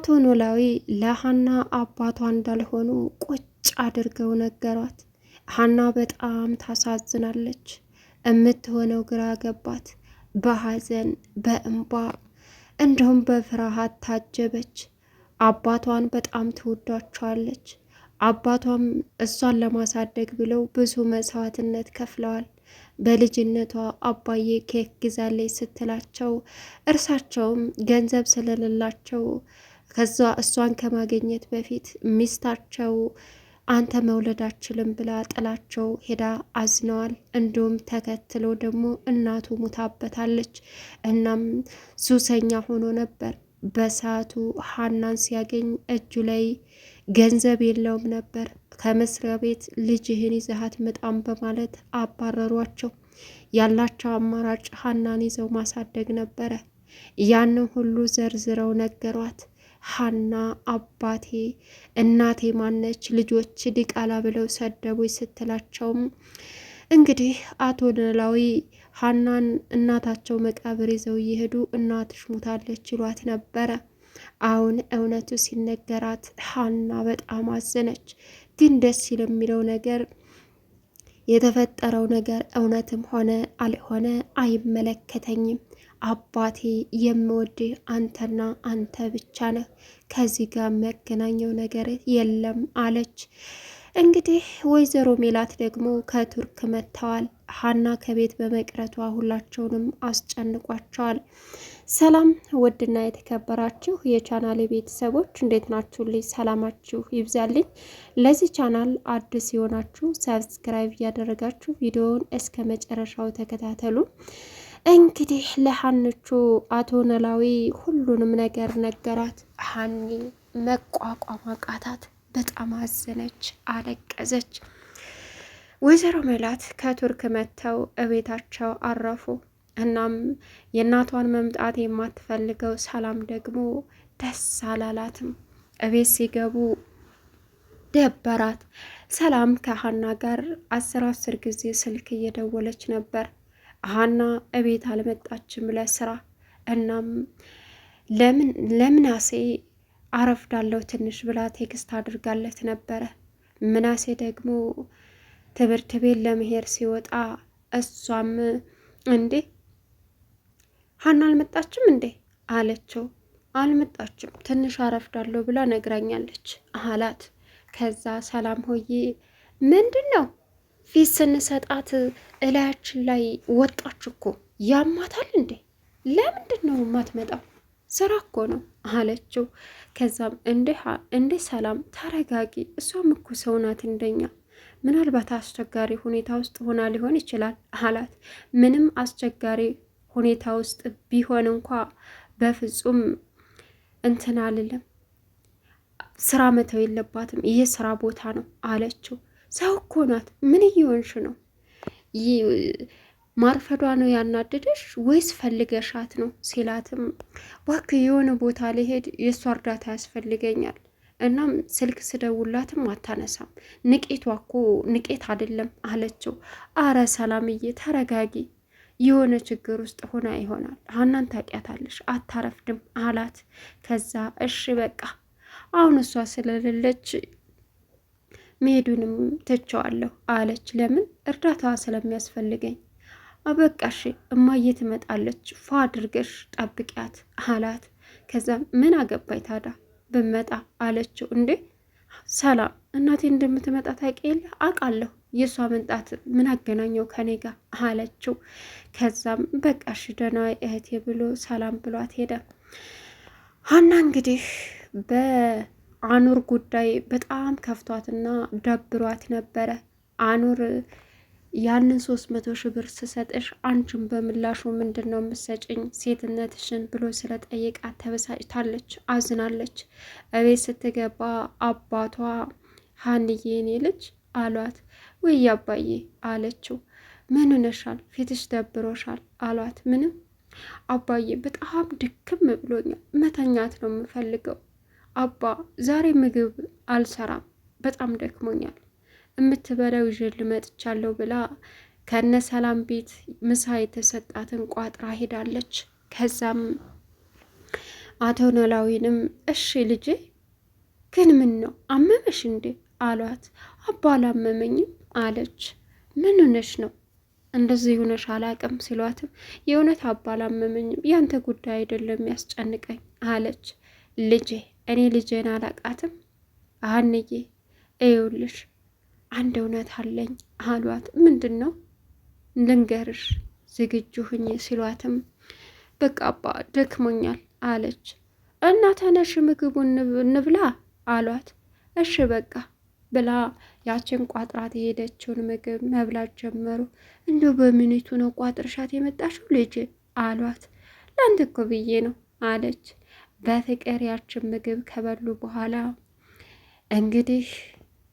አቶ ኖላዊ ለሀና አባቷ እንዳልሆኑ ቁጭ አድርገው ነገሯት። ሀና በጣም ታሳዝናለች። የምትሆነው ግራ ገባት። በሀዘን በእንባ እንዲሁም በፍርሃት ታጀበች። አባቷን በጣም ትወዷቸዋለች። አባቷም እሷን ለማሳደግ ብለው ብዙ መስዋዕትነት ከፍለዋል። በልጅነቷ አባዬ ኬክ ግዛለች ስትላቸው እርሳቸውም ገንዘብ ስለሌላቸው ከዛ እሷን ከማግኘት በፊት ሚስታቸው አንተ መውለድ አችልም ብላ ጥላቸው ሄዳ አዝነዋል። እንዲሁም ተከትሎ ደግሞ እናቱ ሙታበታለች። እናም ሱሰኛ ሆኖ ነበር። በሰዓቱ ሀናን ሲያገኝ እጁ ላይ ገንዘብ የለውም ነበር። ከመስሪያ ቤት ልጅህን ይዘሃት መጣም በማለት አባረሯቸው። ያላቸው አማራጭ ሀናን ይዘው ማሳደግ ነበረ። ያንን ሁሉ ዘርዝረው ነገሯት። ሀና አባቴ እናቴ ማነች ልጆች ዲቃላ ብለው ሰደቡኝ ስትላቸውም እንግዲህ አቶ ኖላዊ ሀናን እናታቸው መቃብር ይዘው እየሄዱ እናትሽ ሙታለች ይሏት ነበረ። አሁን እውነቱ ሲነገራት ሀና በጣም አዘነች። ግን ደስ የሚለው ነገር የተፈጠረው ነገር እውነትም ሆነ አልሆነ አይመለከተኝም። አባቴ የምወድህ አንተና አንተ ብቻ ነህ። ከዚህ ጋር የሚያገናኘው ነገር የለም አለች። እንግዲህ ወይዘሮ ሜላት ደግሞ ከቱርክ መጥተዋል። ሀና ከቤት በመቅረቷ ሁላቸውንም አስጨንቋቸዋል። ሰላም ውድና የተከበራችሁ የቻናል ቤተሰቦች እንዴት ናችሁ? ልኝ ሰላማችሁ ይብዛልኝ። ለዚህ ቻናል አዲስ የሆናችሁ ሰብስክራይብ እያደረጋችሁ ቪዲዮውን እስከ መጨረሻው ተከታተሉ። እንግዲህ ለሀንቹ አቶ ኖላዊ ሁሉንም ነገር ነገራት። ሀኒ መቋቋም አቃታት። በጣም አዘነች፣ አለቀሰች። ወይዘሮ ሜላት ከቱርክ መጥተው እቤታቸው አረፉ። እናም የእናቷን መምጣት የማትፈልገው ሰላም ደግሞ ደስ አላላትም። እቤት ሲገቡ ደበራት። ሰላም ከሀና ጋር አስር ጊዜ ስልክ እየደወለች ነበር። ሀና እቤት አልመጣችም ለስራ። እናም ለምናሴ አረፍዳለሁ ትንሽ ብላ ቴክስት አድርጋለት ነበረ። ምናሴ ደግሞ ትምህርት ቤት ለመሄድ ሲወጣ እሷም እንዴ ሀና አልመጣችም እንዴ አለችው። አልመጣችም ትንሽ አረፍዳለሁ ብላ ነግራኛለች አላት። ከዛ ሰላም ሆዬ ምንድን ነው ፊት ስንሰጣት እላያችን ላይ ወጣች እኮ ያማታል እንዴ? ለምንድን ነው የማትመጣው? ስራ እኮ ነው አለችው። ከዛም እንዴ ሰላም ተረጋጊ፣ እሷም እኮ ሰው ናት እንደኛ። ምናልባት አስቸጋሪ ሁኔታ ውስጥ ሆና ሊሆን ይችላል አላት። ምንም አስቸጋሪ ሁኔታ ውስጥ ቢሆን እንኳ በፍጹም እንትን አልልም፣ ስራ መተው የለባትም፣ ይህ ስራ ቦታ ነው አለችው። ሰው እኮ ናት፣ ምን እየሆንሽ ነው? ማርፈዷ ነው ያናደደሽ ወይስ ፈልገሻት ነው ሲላትም እባክህ የሆነ ቦታ ልሄድ የእሷ እርዳታ ያስፈልገኛል፣ እናም ስልክ ስደውላትም አታነሳም፣ ንቄቷ እኮ ንቄት አይደለም አለችው። አረ ሰላምዬ ተረጋጊ፣ የሆነ ችግር ውስጥ ሆና ይሆናል፣ ሀናን ታውቂያታለሽ፣ አታረፍድም አላት። ከዛ እሺ በቃ አሁን እሷ ስለሌለች መሄዱንም ትቸዋለሁ አለች። ለምን? እርዳታ ስለሚያስፈልገኝ። አበቃሽ እማዬ ትመጣለች፣ ፏ አድርገሽ ጠብቂያት አላት። ከዛም ምን አገባኝ ታዲያ ብመጣ አለችው። እንዴ ሰላም እናቴ እንደምትመጣ ታውቂ የለ? አውቃለሁ፣ የእሷ መምጣት ምን አገናኘው ከኔ ጋር አለችው። ከዛም በቃሽ ደህና እህቴ ብሎ ሰላም ብሏት ሄደ። ሀና እንግዲህ በአኑር ጉዳይ በጣም ከፍቷትና ደብሯት ነበረ። አኑር ያንን 300 ሺህ ብር ስሰጥሽ አንቺን በምላሹ ምንድን ነው የምትሰጭኝ ሴትነትሽን ብሎ ስለጠየቃት ተበሳጭታለች፣ አዝናለች። እቤት ስትገባ አባቷ ሀንዬ የኔ ልጅ አሏት። ውይ አባዬ አለችው። ምን ሆነሻል? ፊትሽ ደብሮሻል አሏት። ምንም አባዬ በጣም ድክም ብሎኛል፣ መተኛት ነው የምፈልገው። አባ ዛሬ ምግብ አልሰራም፣ በጣም ደክሞኛል፣ የምትበላው ይዤ መጥቻለሁ ብላ ከነ ሰላም ቤት ምሳ የተሰጣትን ቋጥራ ሄዳለች። ከዛም አቶ ኖላዊንም እሺ ልጄ ግን ምን ነው አመመሽ እንዴ አሏት። አባ አላመመኝም አለች። ምን ሆነሽ ነው እንደዚህ ሆነሽ አላቅም ሲሏትም የእውነት አባ አላመመኝም፣ ያንተ ጉዳይ አይደለም ያስጨንቀኝ አለች። ልጄ እኔ ልጄን አላቃትም ሀንዬ እዩልሽ አንድ እውነት አለኝ አሏት። ምንድን ነው ልንገርሽ ዝግጁ ሁኝ ሲሏትም በቃ አባ ደክሞኛል አለች። እና ተነሽ ምግቡን እንብላ አሏት። እሺ በቃ ብላ ያችን ቋጥራት የሄደችውን ምግብ መብላት ጀመሩ። እንዲሁ በሚኒቱ ነው ቋጥርሻት የመጣሽው ልጅ አሏት። ለአንተ እኮ ብዬ ነው አለች። በፍቅር ያችን ምግብ ከበሉ በኋላ እንግዲህ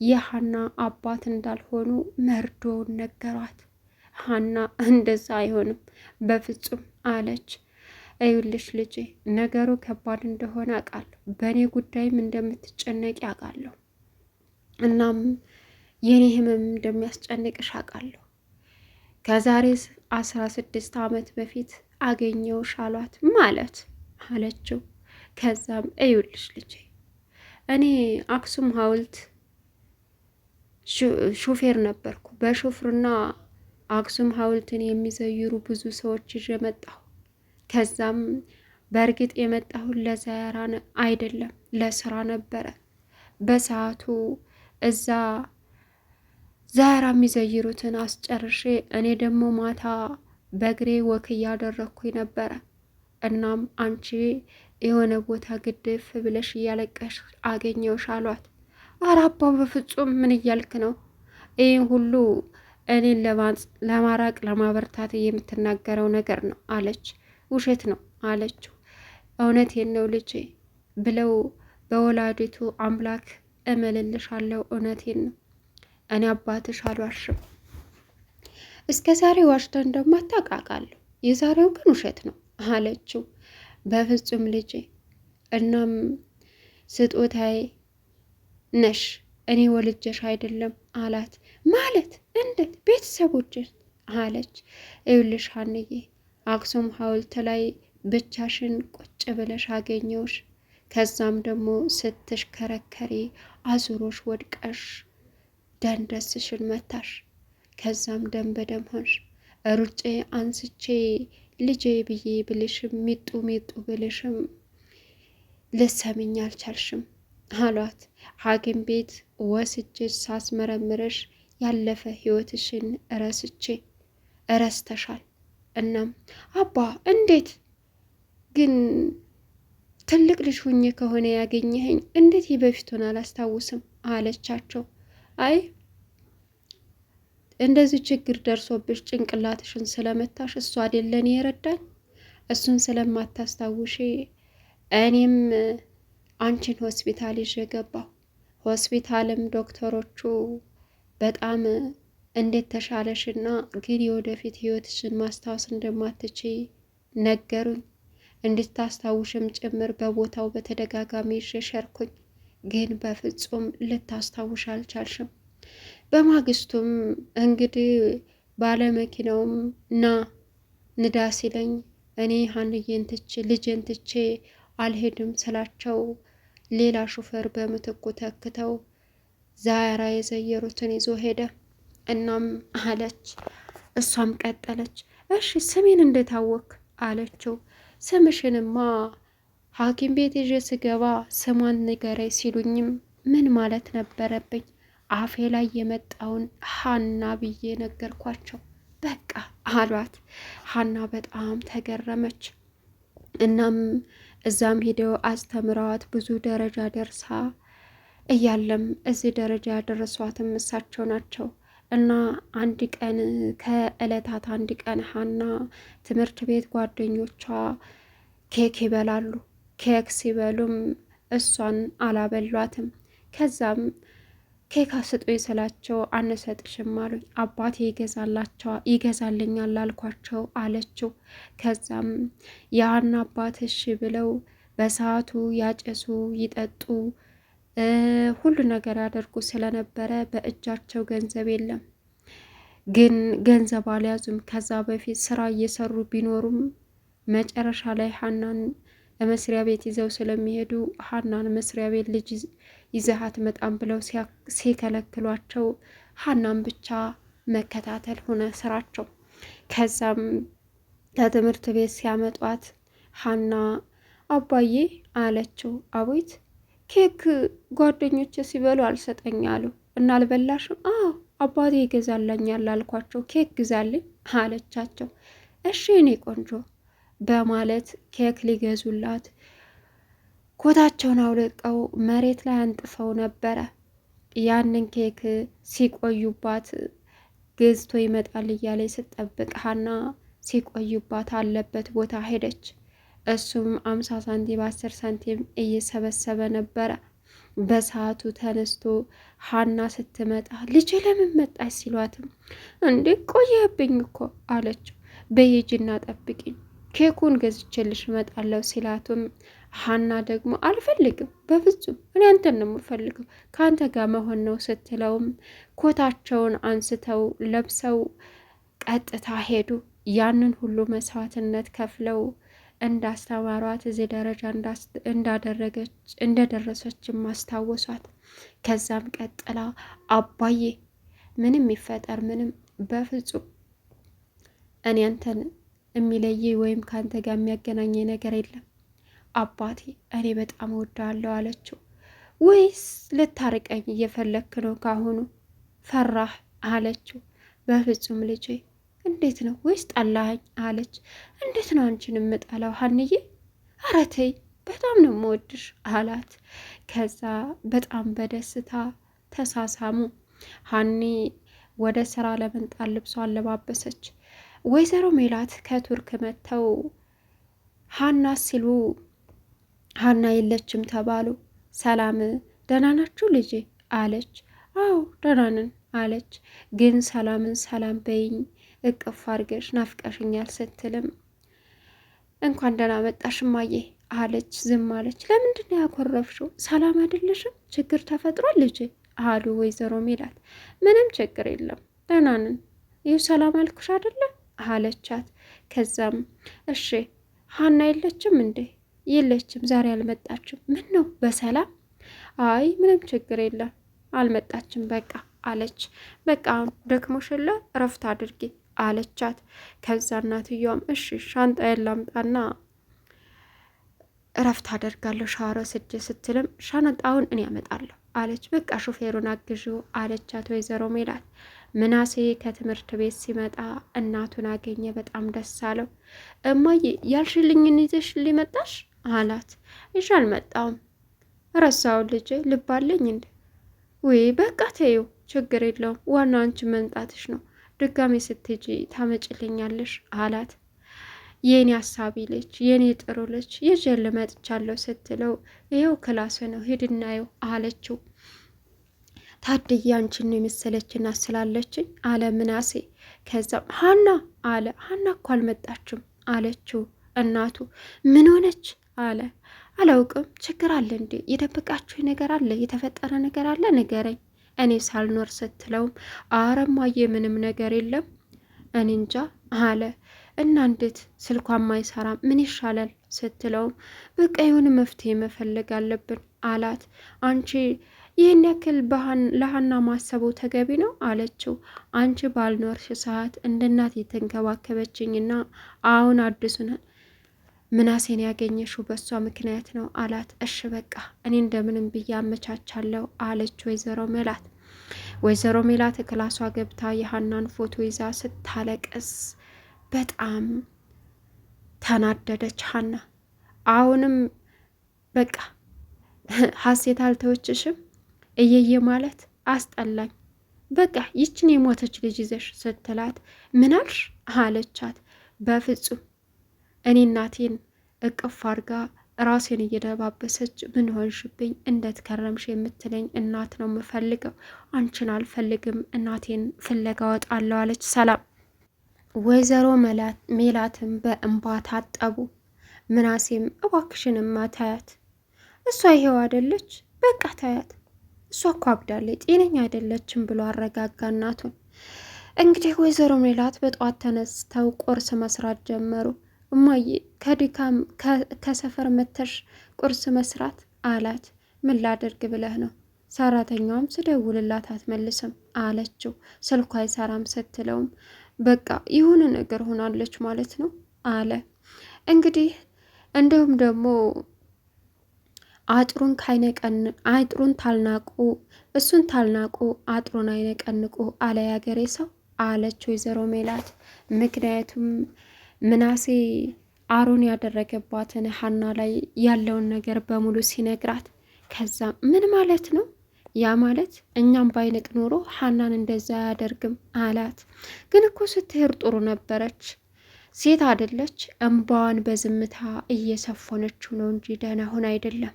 የሀና አባት እንዳልሆኑ መርዶውን ነገሯት። ሀና እንደዛ አይሆንም በፍጹም አለች። እዩልሽ ልጄ ነገሩ ከባድ እንደሆነ አውቃለሁ፣ በእኔ ጉዳይም እንደምትጨነቂ አውቃለሁ፣ እናም የኔ ህመም እንደሚያስጨንቅሽ አውቃለሁ። ከዛሬ 16 ዓመት በፊት አገኘውሽ አሏት። ማለት አለችው። ከዛም እዩልሽ ልጄ እኔ አክሱም ሐውልት ሹፌር ነበርኩ። በሹፍርና አክሱም ሐውልትን የሚዘይሩ ብዙ ሰዎች ይዤ መጣሁ። ከዛም በእርግጥ የመጣሁት ለዛያራ አይደለም ለስራ ነበረ። በሰዓቱ እዛ ዛያራ የሚዘይሩትን አስጨርሼ እኔ ደግሞ ማታ በእግሬ ወክ እያደረግኩኝ ነበረ። እናም አንቺ የሆነ ቦታ ግድፍ ብለሽ እያለቀሽ አገኘውሽ አሏት። ኧረ አባ በፍጹም ምን እያልክ ነው? ይህን ሁሉ እኔን ለማራቅ ለማበርታት የምትናገረው ነገር ነው አለች። ውሸት ነው አለችው። እውነቴን ነው ልጄ ብለው በወላዲቱ አምላክ እምልልሻለሁ እውነቴን ነው፣ እኔ አባትሽ አልዋሽም። እስከ ዛሬ ዋሽታ እንደማታውቅ አውቃለሁ፣ የዛሬው ግን ውሸት ነው አለችው። በፍጹም ልጄ እናም ስጦታዬ ነሽ፣ እኔ ወልጀሽ አይደለም አላት። ማለት እንዴት ቤተሰቦችሽ አለች። ይኸውልሽ ሀንዬ አክሱም ሐውልት ላይ ብቻሽን ቁጭ ብለሽ አገኘውሽ። ከዛም ደግሞ ስትሽከረከሪ አዙሮሽ ወድቀሽ ደንደስሽን መታሽ። ከዛም ደም በደም ሆንሽ። ሩጬ አንስቼ ልጄ ብዬ ብልሽም ሚጡ ሚጡ ብልሽም ልሰምኝ አልቻልሽም አሏት። ሐኪም ቤት ወስጄ ሳስመረምርሽ ያለፈ ህይወትሽን እረስተሻል። እናም አባ እንዴት ግን ትልቅ ልጅ ሁኜ ከሆነ ያገኘኸኝ እንዴት በፊቱን አላስታውስም አለቻቸው። አይ እንደዚህ ችግር ደርሶብሽ ጭንቅላትሽን ስለመታሽ እሱ አይደለን የረዳኝ፣ እሱን ስለማታስታውሺ እኔም አንቺን ሆስፒታል ይዤ ገባሁ። ሆስፒታልም ዶክተሮቹ በጣም እንዴት ተሻለሽና ግን የወደፊት ህይወትሽን ማስታወስ እንደማትችይ ነገሩኝ። እንድታስታውሽም ጭምር በቦታው በተደጋጋሚ ይሸሸርኩኝ፣ ግን በፍጹም ልታስታውሽ አልቻልሽም። በማግስቱም እንግዲህ ባለመኪናውም ና ንዳ ሲለኝ እኔ ሀንዬን ትቼ ልጄን ትቼ አልሄድም ስላቸው ሌላ ሹፌር በምትኩ ተክተው ዛያራ የዘየሩትን ይዞ ሄደ። እናም አለች። እሷም ቀጠለች። እሺ ስሜን እንደታወክ አለችው። ስምሽንማ ሐኪም ቤት ይዤ ስገባ ስሟን ንገረኝ ሲሉኝም ምን ማለት ነበረብኝ? አፌ ላይ የመጣውን ሀና ብዬ ነገርኳቸው። በቃ አሏት። ሀና በጣም ተገረመች። እናም እዛም ሂደው አስተምረዋት ብዙ ደረጃ ደርሳ እያለም እዚህ ደረጃ ያደረሷትም እሳቸው ናቸው። እና አንድ ቀን ከእለታት አንድ ቀን ሀና ትምህርት ቤት ጓደኞቿ ኬክ ይበላሉ። ኬክ ሲበሉም እሷን አላበሏትም። ከዛም ኬክ ስጡኝ ስላቸው አንሰጥሽም አሉኝ። አባቴ ይገዛልኛል አልኳቸው አለችው። ከዛም የሀና አባት እሺ ብለው በሰዓቱ ያጨሱ ይጠጡ ሁሉ ነገር ያደርጉ ስለነበረ በእጃቸው ገንዘብ የለም። ግን ገንዘብ አልያዙም። ከዛ በፊት ስራ እየሰሩ ቢኖሩም መጨረሻ ላይ ሀናን መስሪያ ቤት ይዘው ስለሚሄዱ ሀናን መስሪያ ቤት ልጅ ይዘሃት መጣም ብለው ሲከለክሏቸው ሀናን ብቻ መከታተል ሆነ ስራቸው። ከዛም ከትምህርት ቤት ሲያመጧት ሀና አባዬ አለችው። አቤት? ኬክ ጓደኞች ሲበሉ አልሰጠኝ አሉ እና አልበላሽም? አዎ አባቴ ይገዛላኛል አልኳቸው፣ ኬክ ግዛልኝ አለቻቸው። እሺ እኔ ቆንጆ በማለት ኬክ ሊገዙላት ኮታቸውን አውልቀው መሬት ላይ አንጥፈው ነበረ። ያንን ኬክ ሲቆዩባት ገዝቶ ይመጣል እያለች ስትጠብቅ ሀና ሲቆዩባት አለበት ቦታ ሄደች። እሱም 50 ሳንቲም 10 ሳንቲም እየሰበሰበ ነበረ። በሰዓቱ ተነስቶ ሀና ስትመጣ ልጅ ለምን መጣች ሲሏትም እንዴ ቆየብኝ እኮ አለችው። በሂጂና ጠብቂኝ ኬኩን ገዝቼልሽ እመጣለሁ ሲላቱም ሀና ደግሞ አልፈልግም፣ በፍጹም እኔ አንተን ነው የምፈልገው፣ ከአንተ ጋር መሆን ነው ስትለውም ኮታቸውን አንስተው ለብሰው ቀጥታ ሄዱ። ያንን ሁሉ መስዋዕትነት ከፍለው እንዳስተማሯት እዚህ ደረጃ እንደደረሰችም ማስታወሷት። ከዛም ቀጥላ አባዬ ምንም ይፈጠር ምንም በፍጹም እኔ አንተን የሚለይ ወይም ከአንተ ጋር የሚያገናኘ ነገር የለም አባቴ፣ እኔ በጣም እወዳለሁ አለችው። ወይስ ልታርቀኝ እየፈለክ ነው ካሁኑ ፈራህ አለችው። በፍጹም ልጄ እንዴት ነው ወይስ ጠላኸኝ አለች። እንዴት ነው አንቺን የምጠላው ሀንዬ? ኧረ ተይ በጣም ነው የምወድሽ አላት። ከዛ በጣም በደስታ ተሳሳሙ። ሀኒ ወደ ስራ ለመንጣት ልብሷ አለባበሰች። ወይዘሮ ሜላት ከቱርክ መጥተው ሀና ሲሉ ሀና የለችም ተባሉ። ሰላም ደህና ናችሁ ልጄ አለች። አዎ ደህና ነን አለች። ግን ሰላምን ሰላም በይኝ እቅፍ አድርገሽ ናፍቀሽኛል ስትልም እንኳን ደህና መጣሽ እማዬ አለች። ዝም አለች። ለምንድን ነው ያኮረፍሽው? ሰላም አይደለሽም? ችግር ተፈጥሯል ልጄ አሉ ወይዘሮ ሜላት። ምንም ችግር የለም ደህና ነን፣ ይህ ሰላም አልኩሽ አይደለም አለቻት። ከዛም እሺ ሀና የለችም እንዴ? የለችም፣ ዛሬ አልመጣችም። ምን ነው በሰላም? አይ ምንም ችግር የለም አልመጣችም በቃ አለች። በቃ ደክሞሽለ እረፍት አድርጊ አለቻት። ከዛ እናትየዋም እሺ ሻንጣዬን ላምጣና እረፍት አደርጋለሁ ሻወር ወስጄ ስትልም ሻንጣውን እኔ ያመጣለሁ አለች። በቃ ሹፌሩን አግዢው አለቻት ወይዘሮ ሜላት። ምናሴ ከትምህርት ቤት ሲመጣ እናቱን አገኘ። በጣም ደስ አለው። እማዬ ያልሽልኝን ይዘሽልኝ መጣሽ አላት። ይዤ አልመጣሁም ረሳውን ልጄ ልባለኝ እንዴ? ውይ በቃ ተይው ችግር የለውም ዋና አንቺ መምጣትሽ ነው፣ ድጋሜ ስትሄጂ ታመጭልኛለሽ አላት። የኔ አሳቢ ልጅ የኔ ጥሩ ልጅ ይዤ መጥቻለሁ ስትለው ይኸው ክላስ ነው ሂድናየው አለችው። ታድያ አንቺን የመሰለችና ስላለችኝ አለ ምናሴ። ከዛም ሀና አለ። ሀና እኮ አልመጣችም አለችው እናቱ። ምን ሆነች አለ። አላውቅም፣ ችግር አለ እንዴ? የደበቃችሁ ነገር አለ? የተፈጠረ ነገር አለ? ንገረኝ እኔ ሳልኖር ስትለውም አረማዬ ምንም ነገር የለም እኔ እንጃ አለ። እና እንዴት ስልኳን ማይሰራ ምን ይሻላል ስትለውም በቃ የሆነ መፍትሄ መፈለግ አለብን አላት። አንቺ ይህን ያክል ለሀና ማሰቡ ተገቢ ነው አለችው። አንቺ ባልኖርሽ ሰዓት እንደ እናት የተንከባከበችኝና አሁን አዲሱን ምናሴን ያገኘሽው በሷ ምክንያት ነው አላት። እሺ በቃ እኔ እንደምንም ብዬ አመቻቻለሁ አለች ወይዘሮ ሜላት። ወይዘሮ ሜላት ክላሷ ገብታ የሀናን ፎቶ ይዛ ስታለቅስ በጣም ተናደደች ሀና። አሁንም በቃ ሀሴት አልተወችሽም እየየ ማለት አስጠላኝ፣ በቃ ይችን የሞተች ልጅ ይዘሽ ስትላት ምን አልሽ አለቻት። በፍጹም እኔ እናቴን እቅፍ አርጋ ራሴን እየደባበሰች ምን ሆንሽብኝ እንዴት ከረምሽ የምትለኝ እናት ነው የምፈልገው፣ አንቺን አልፈልግም፣ እናቴን ፍለጋ ወጣለሁ አለች ሰላም። ወይዘሮ ሜላትም በእንባ ታጠቡ። ምናሴም እባክሽንማ ታያት፣ እሷ ይሄው አይደለች በቃ ታያት፣ እሷ እኮ አብዳለች ጤነኛ አይደለችም ብሎ አረጋጋ እናቱን። እንግዲህ ወይዘሮ ሜላት በጠዋት ተነስተው ቁርስ መስራት ጀመሩ። እማዬ ከድካም ከሰፈር መተሽ ቁርስ መስራት አላት። ምን ላደርግ ብለህ ነው? ሰራተኛዋም ስደውልላት አትመልስም አለችው። ስልኳ አይሰራም ስትለውም በቃ የሆነ ነገር ሆናለች ማለት ነው አለ። እንግዲህ እንዲሁም ደግሞ አጥሩን ታልናቁ እሱን ታልናቁ አጥሩን አይነቀንቁ አለ ያገሬ ሰው አለች ወይዘሮ ሜላት። ምክንያቱም ምናሴ አሮን ያደረገባትን ሀና ላይ ያለውን ነገር በሙሉ ሲነግራት ከዛ ምን ማለት ነው? ያ ማለት እኛም ባይንቅ ኖሮ ሀናን እንደዛ አያደርግም አላት። ግን እኮ ስትሄድ ጥሩ ነበረች፣ ሴት አደለች? እምባዋን በዝምታ እየሰፎነችው ነው እንጂ ደህና ሆን አይደለም።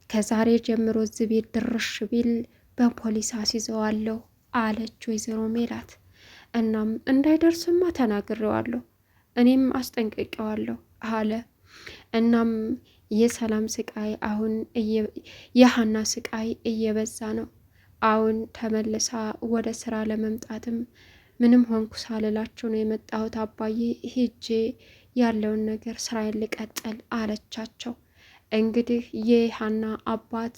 ከዛሬ ጀምሮ እዚህ ቤት ድርሽ ቢል በፖሊስ አስይዘዋለሁ አለች ወይዘሮ ሜላት። እናም እንዳይደርስማ ተናግሬዋለሁ፣ እኔም አስጠንቅቄዋለሁ አለ። እናም የሰላም ስቃይ አሁን የሀና ስቃይ እየበዛ ነው። አሁን ተመልሳ ወደ ስራ ለመምጣትም ምንም ሆንኩ ሳልላቸው ነው የመጣሁት አባዬ፣ ሄጄ ያለውን ነገር ስራዬን ልቀጥል አለቻቸው። እንግዲህ የሀና አባት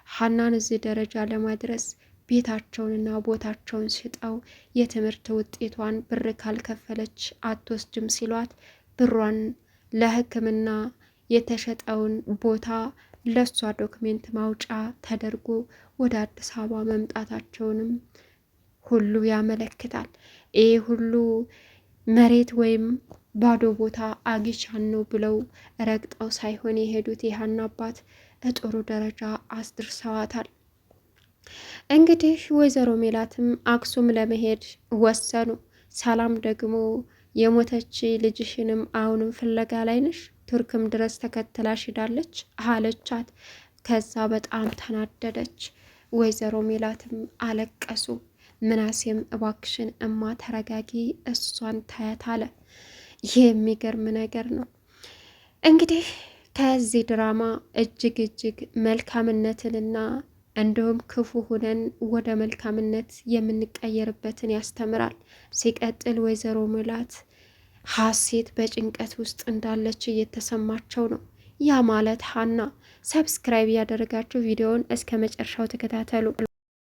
ሀናን እዚህ ደረጃ ለማድረስ ቤታቸውንና ቦታቸውን ሽጠው የትምህርት ውጤቷን ብር ካልከፈለች አትወስድም ሲሏት ብሯን ለሕክምና የተሸጠውን ቦታ ለሷ ዶክሜንት ማውጫ ተደርጎ ወደ አዲስ አበባ መምጣታቸውንም ሁሉ ያመለክታል። ይህ ሁሉ መሬት ወይም ባዶ ቦታ አግኝቻን ነው ብለው ረግጠው ሳይሆን የሄዱት የሀና አባት ጥሩ ደረጃ አስደርሰዋታል። እንግዲህ ወይዘሮ ሜላትም አክሱም ለመሄድ ወሰኑ። ሰላም ደግሞ የሞተች ልጅሽንም አሁንም ፍለጋ ላይ ነሽ፣ ቱርክም ድረስ ተከትላሽ ሄዳለች አለቻት። ከዛ በጣም ተናደደች። ወይዘሮ ሜላትም አለቀሱ። ምናሴም እባክሽን እማ ተረጋጊ፣ እሷን ታያት አለ። ይህ የሚገርም ነገር ነው። እንግዲህ ከዚህ ድራማ እጅግ መልካምነትንና እንዲሁም ክፉ ሁነን ወደ መልካምነት የምንቀየርበትን ያስተምራል። ሲቀጥል ወይዘሮ ሜላት ሀሴት በጭንቀት ውስጥ እንዳለች እየተሰማቸው ነው። ያ ማለት ሀና ሰብስክራይብ ያደረጋችሁ ቪዲዮውን እስከ መጨረሻው ተከታተሉ።